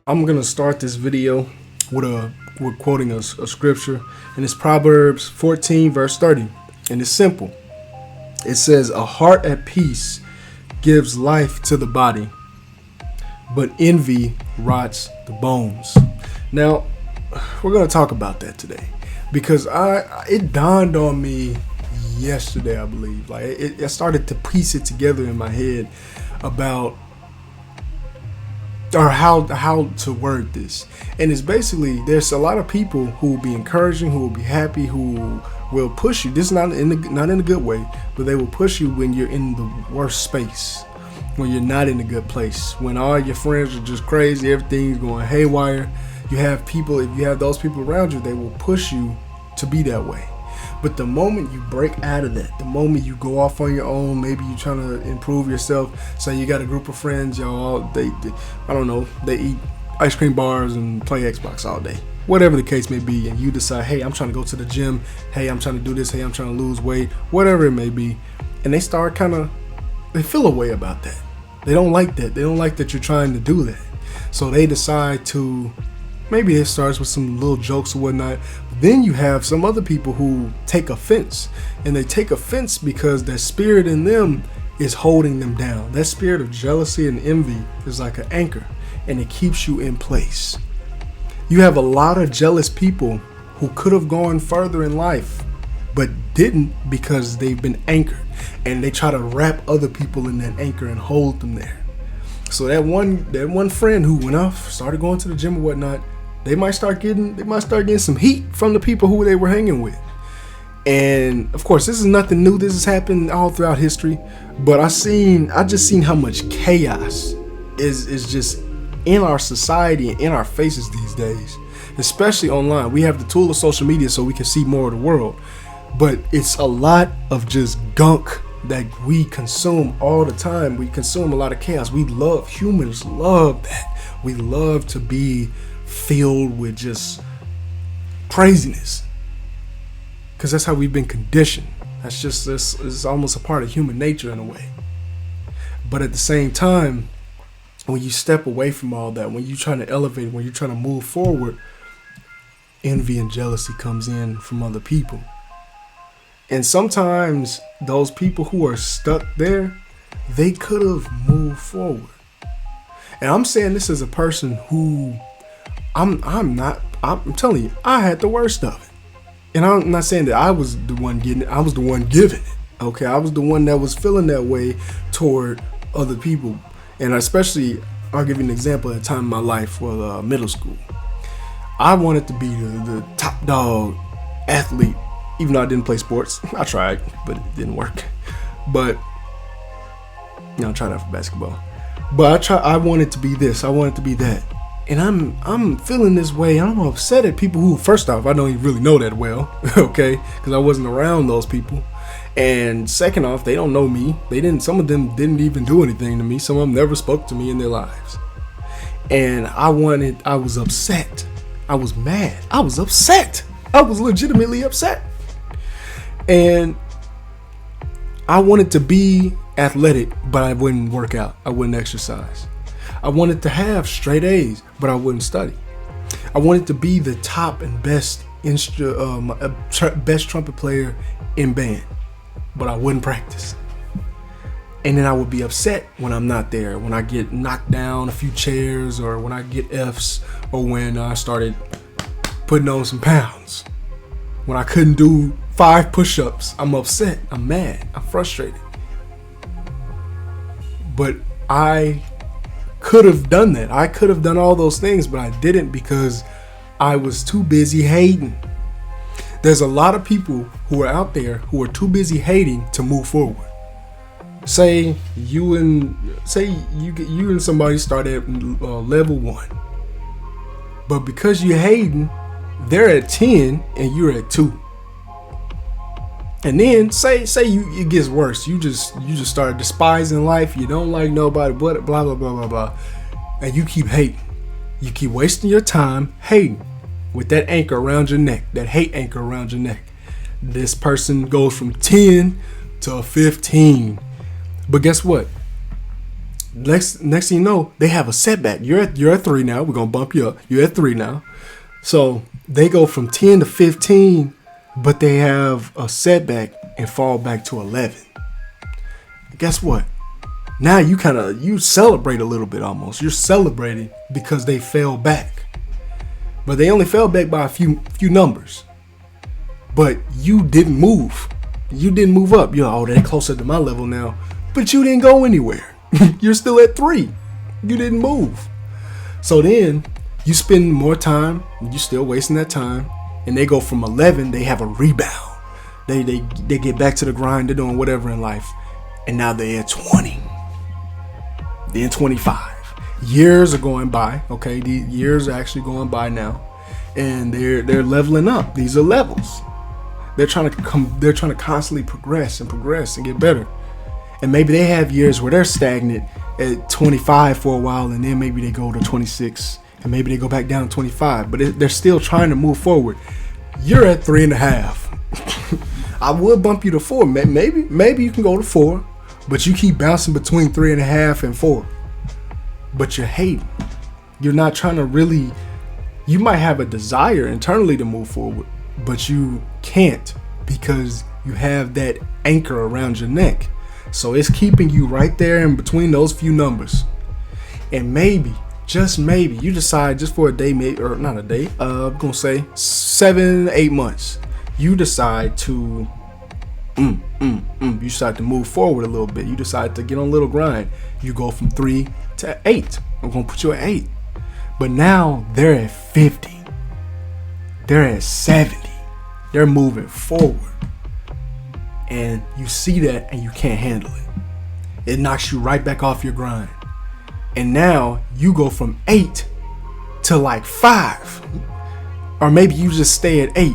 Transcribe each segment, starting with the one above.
I'm gonna start this video with quoting a scripture, and it's Proverbs 14 verse 30, and it's simple. It says, "A heart at peace gives life to the body, but envy rots the bones." Now, we're gonna talk about that today because it dawned on me yesterday, I believe. I started to piece it together in my head about or how to word this. And it's basically, there's a lot of people who will be encouraging, who will be happy, who will push you. This is not in a good way, but they will push you when you're in the worst space, when you're not in a good place, when all your friends are just crazy, everything's going haywire. You have people, if you have those people around you, they will push you to be that way. But the moment you break out of that, the moment you go off on your own, maybe you're trying to improve yourself. Say you got a group of friends, y'all, they eat ice cream bars and play Xbox all day. Whatever the case may be, and you decide, hey, I'm trying to go to the gym, hey, I'm trying to do this, hey, I'm trying to lose weight, whatever it may be. And they start they feel a way about that. They don't like that. They don't like that you're trying to do that. So they decide to, maybe it starts with some little jokes or whatnot. But then you have some other people who take offense. And they take offense because that spirit in them is holding them down. That spirit of jealousy and envy is like an anchor, and it keeps you in place. You have a lot of jealous people who could have gone further in life, but didn't because they've been anchored. And they try to wrap other people in that anchor and hold them there. So that one friend who went off, started going to the gym or whatnot, they might start getting some heat from the people who they were hanging with. And of course, this is nothing new. This has happened all throughout history. But I just seen how much chaos is just in our society and in our faces these days, especially online. We have the tool of social media so we can see more of the world. But it's a lot of just gunk that we consume all the time. We consume a lot of chaos. Humans love that. We love to be filled with just craziness, because that's how we've been conditioned. That's just this is almost a part of human nature in a way. But at the same time, when you step away from all that, when you're trying to elevate, when you're trying to move forward, envy and jealousy comes in from other people. And sometimes those people who are stuck there, they could have moved forward. And I'm saying this as a person who I'm telling you, I had the worst of it. And I'm not saying that I was the one getting it, I was the one giving it. Okay, I was the one that was feeling that way toward other people. And especially, I'll give you an example at a time in my life, middle school. I wanted to be the top dog athlete, even though I didn't play sports. I tried, but it didn't work. But I tried out for basketball. But I wanted to be this, I wanted to be that. And I'm feeling this way. I'm upset at people who, first off, I don't even really know that well, okay? Because I wasn't around those people. And second off, they don't know me. Some of them didn't even do anything to me. Some of them never spoke to me in their lives. And I was upset. I was mad. I was upset. I was legitimately upset. And I wanted to be athletic, but I wouldn't work out. I wouldn't exercise. I wanted to have straight A's, but I wouldn't study. I wanted to be the top and best trumpet player in band, but I wouldn't practice. And then I would be upset when I'm not there, when I get knocked down a few chairs, or when I get F's, or when I started putting on some pounds. When I couldn't do 5 push-ups, I'm upset, I'm mad, I'm frustrated. But I could have done that. I could have done all those things, but I didn't because I was too busy hating. There's a lot of people who are out there who are too busy hating to move forward. Say you and somebody start at level 1, but because you're hating, they're at 10 and you're at 2. And then say it gets worse. You just start despising life. You don't like nobody, but blah blah blah blah blah. And you keep hating. You keep wasting your time hating with that anchor around your neck, that hate anchor around your neck. This person goes from 10 to 15. But guess what? Next thing you know, they have a setback. You're at 3 now. We're gonna bump you up. You're at 3 now. So they go from 10 to 15, but they have a setback and fall back to 11. Guess what? Now you celebrate a little bit almost. You're celebrating because they fell back. But they only fell back by a few numbers. But you didn't move. You didn't move up. You're, oh, they're closer to my level now. But you didn't go anywhere. You're still at 3. You didn't move. So then you spend more time. You're still wasting that time. And they go from 11. They have a rebound. They get back to the grind. They're doing whatever in life. And now they're at 20. Then 25. Years are going by. Okay, the years are actually going by now, and they're leveling up. These are levels. They're trying to constantly progress and get better. And maybe they have years where they're stagnant at 25 for a while, and then maybe they go to 26, and maybe they go back down to 25. But they're still trying to move forward. You're at 3.5. I would bump you to 4. Maybe you can go to 4. But you keep bouncing between 3.5 and 4. But you're hating. You're not trying to really. You might have a desire internally to move forward, but you can't because you have that anchor around your neck. So it's keeping you right there in between those few numbers. And maybe, just maybe, you decide just for a day, maybe, or not a day, I'm going to say 7-8 months, you decide to you decide to move forward a little bit. You decide to get on a little grind. You go from 3 to 8. I'm going to put you at 8. But now they're at 50. They're at 70. They're moving forward. And you see that and you can't handle it. It knocks you right back off your grind. And now you go from 8 to like 5. Or maybe you just stay at 8.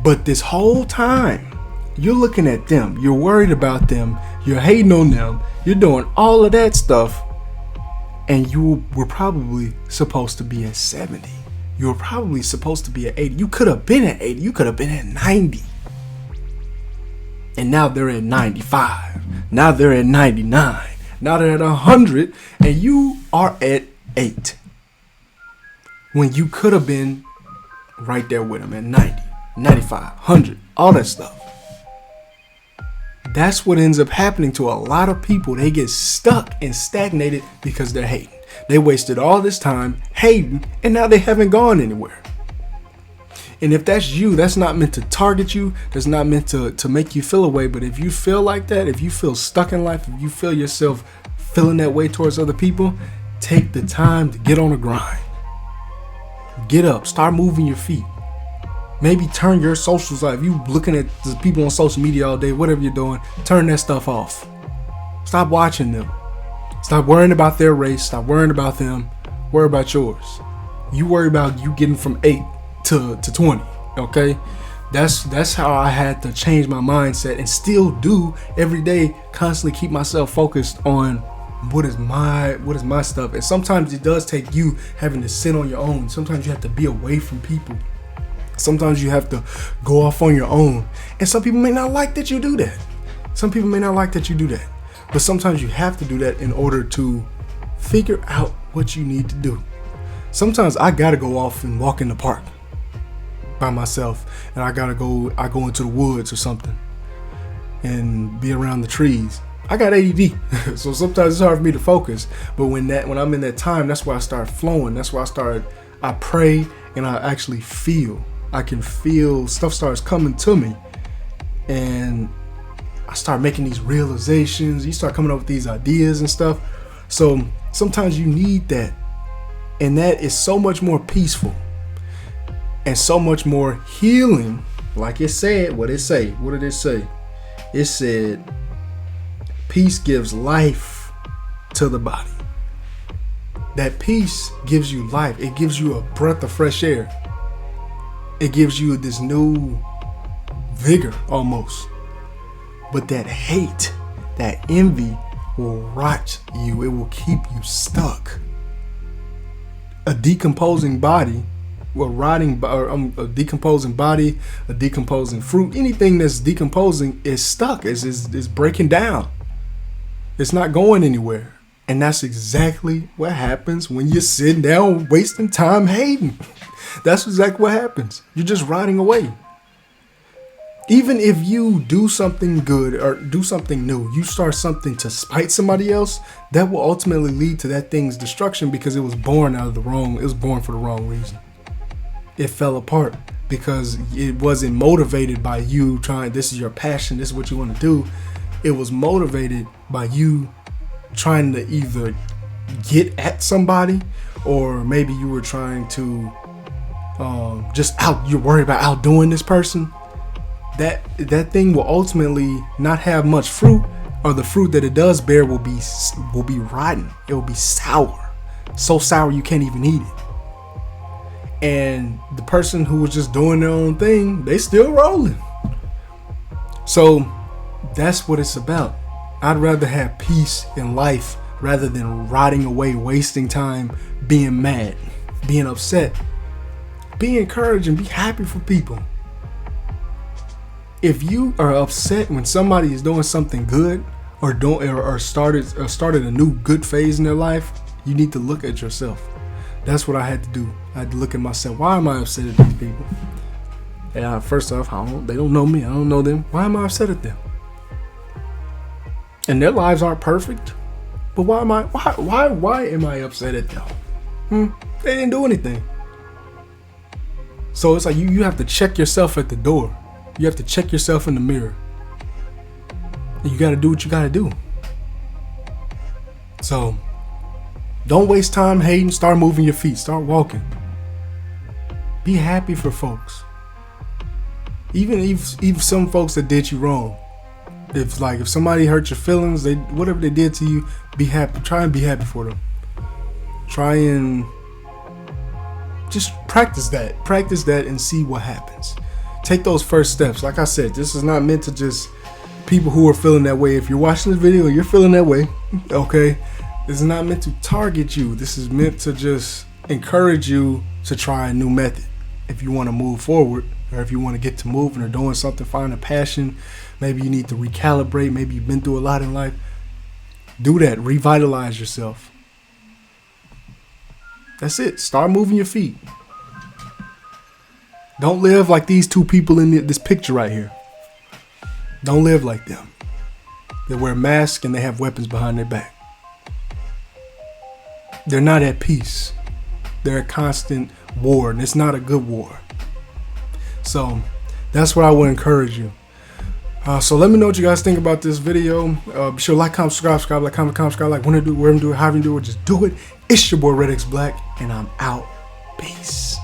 But this whole time, you're looking at them. You're worried about them. You're hating on them. You're doing all of that stuff. And you were probably supposed to be at 70. You were probably supposed to be at 80. You could have been at 80. You could have been at 90. And now they're at 95. Now they're at 99. Now they're at 100. And you are at 8. When you could have been right there with them at 90, 95, 100, all that stuff. That's what ends up happening to a lot of people. They get stuck and stagnated because they're hating. They wasted all this time hating, and now they haven't gone anywhere. And if that's you, that's not meant to target you. That's not meant to make you feel a way. But if you feel like that, if you feel stuck in life, if you feel yourself feeling that way towards other people, take the time to get on the grind. Get up. Start moving your feet. Maybe turn your socials off. If you looking at the people on social media all day, whatever you're doing, turn that stuff off. Stop watching them. Stop worrying about their race. Stop worrying about them. Worry about yours. You worry about you getting from 8 to 20. Okay? That's how I had to change my mindset and still do every day, constantly keep myself focused on what is my stuff. And sometimes it does take you having to sit on your own. Sometimes you have to be away from people. Sometimes you have to go off on your own. And some people may not like that you do that. But sometimes you have to do that in order to figure out what you need to do. Sometimes I gotta go off and walk in the park by myself. And I go into the woods or something and be around the trees. I got ADD. So sometimes it's hard for me to focus. But when I'm in that time, that's where I start flowing. That's where I pray and I actually feel. I can feel stuff starts coming to me, and I start making these realizations. You start coming up with these ideas and stuff. So sometimes you need that, and that is so much more peaceful and so much more healing. Like it said, what did it say? It said, peace gives life to the body. That peace gives you life. It gives you a breath of fresh air. It gives you this new vigor almost. But that hate, that envy will rot you. It will keep you stuck. A decomposing body, a decomposing body, a decomposing fruit, anything that's decomposing is stuck. It's breaking down. It's not going anywhere. And that's exactly what happens when you're sitting down wasting time hating. That's exactly what happens. You're just riding away. Even if you do something good or do something new, you start something to spite somebody else, that will ultimately lead to that thing's destruction because it was born for the wrong reason. It fell apart because it wasn't motivated by you this is your passion, this is what you want to do. It was motivated by you trying to either get at somebody, or maybe you were trying to you're worried about outdoing this person. That thing will ultimately not have much fruit, or the fruit that it does bear will be rotten. It will be sour, so sour you can't even eat it. And the person who was just doing their own thing, they still rolling. So that's what it's about. I'd rather have peace in life rather than rotting away, wasting time, being mad, being upset. Be encouraged and be happy for people. If you are upset when somebody is doing something good or started a new good phase in their life, you need to look at yourself. That's what I had to do. I had to look at myself. Why am I upset at these people? Yeah, first off, they don't know me. I don't know them. Why am I upset at them? And their lives aren't perfect. But why am I upset at them? They didn't do anything. So it's like you have to check yourself at the door. You have to check yourself in the mirror. And you got to do what you got to do. So don't waste time hating. Start moving your feet. Start walking. Be happy for folks. Even if some folks that did you wrong. If somebody hurt your feelings, whatever they did to you, be happy. Try and be happy for them. Try and just practice that and see what happens. Take those first steps. Like I said, this is not meant to just people who are feeling that way. If you're watching this video and you're feeling that way, okay, this is not meant to target you. This is meant to just encourage you to try a new method. If you want to move forward, or if you want to get to moving or doing something, find a passion. Maybe you need to recalibrate. Maybe you've been through a lot in life. Do that. Revitalize yourself. That's it. Start moving your feet. Don't live like these two people in this picture right here. Don't live like them. They wear masks and they have weapons behind their back. They're not at peace. They're at constant war, and it's not a good war. So that's what I would encourage you. So let me know what you guys think about this video. Be sure to like, comment, subscribe, like, comment, subscribe, like, when to do it, where to do it, how to do it, just do it. It's your boy Red X Black, and I'm out. Peace.